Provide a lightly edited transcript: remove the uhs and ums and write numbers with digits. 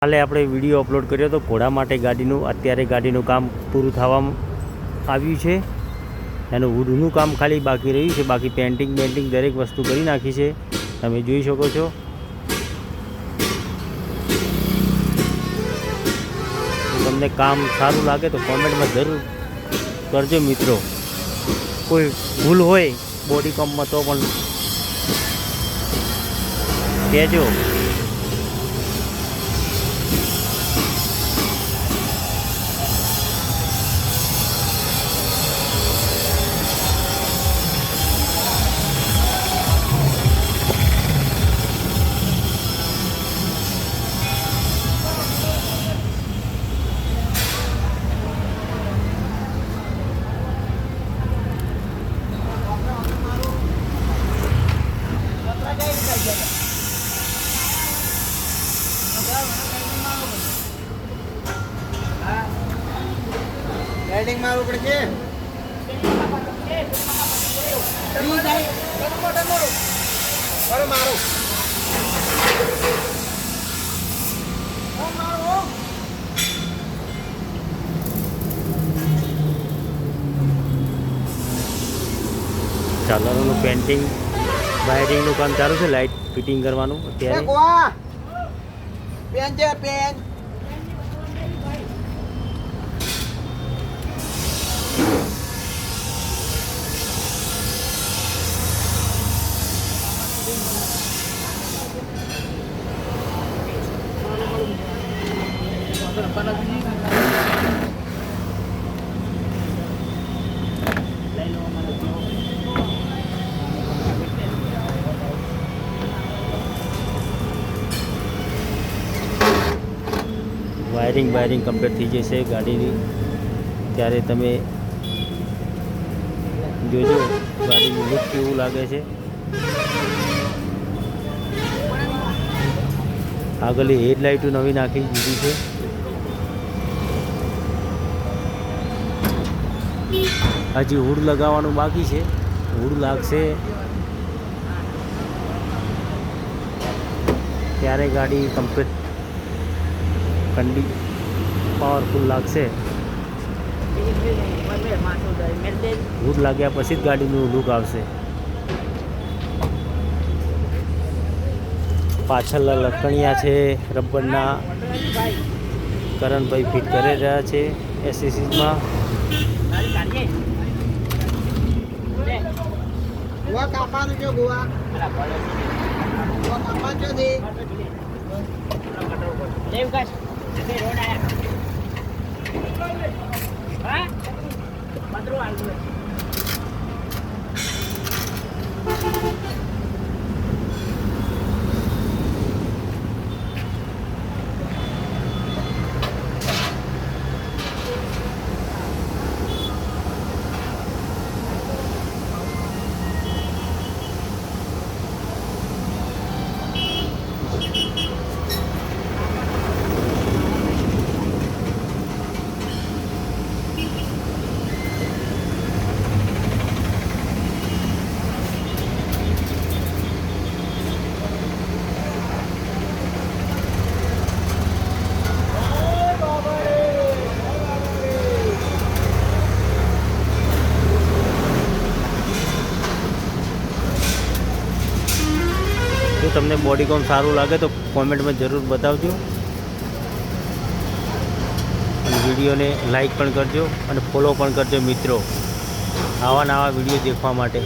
કાલે આપણે video upload કર્યો હતો ઘોડા માટે ગાડીનું. અત્યારે ગાડીનું કામ પૂરું થવા આવ્યું છે. એનું હુડનું કામ ખાલી બાકી રહ્યું છે. બાકી પેન્ટિંગ દરેક વસ્તુ કરી નાખી છે, તમે જોઈ શકો છો. તમને કામ સારું લાગે તો કોમેન્ટમાં જરૂર કરજો મિત્રો. કોઈ ભૂલ હોય બોડી કામમાં તો પણ કહેજો. રાઇડિંગ મારવું પડશે. મારો ચાલવાનું પેન્ટિંગ વાયરિંગનું કામ ચાલુ છે. લાઇટ ફિટિંગ કરવાનું અત્યારે. પેન છે પેન. વાયરિંગ કમ્પ્લીટ થઈ જશે ગાડીની. ત્યારે તમે જોજો ગાડીનું લુક કેવું લાગે છે. આગળની હેડલાઇટો નવી નાખી દીધી છે. હજી હુડ લગાવવાનું બાકી છે. હુડ લાગશે ત્યારે ગાડી કમ્પ્લીટ પાવરફુલ લાગશે. હુડ લાગ્યા પછી જ ગાડીનું લુક આવશે. પાછળ લટકણિયા છે રબરના. કરણભાઈ ફિટ કરી રહ્યા છે એસએસસીમાં. ગોવા કાપાનું છે. ગોવા કાપા છે દે. જો તમને બોડી કોમ સારું લાગે તો કોમેન્ટમાં જરૂર બતાવજો. અને વિડીયોને લાઈક પણ કરજો અને ફોલો પણ કરજો મિત્રો, આવા નવા વિડીયો દેખવા માટે.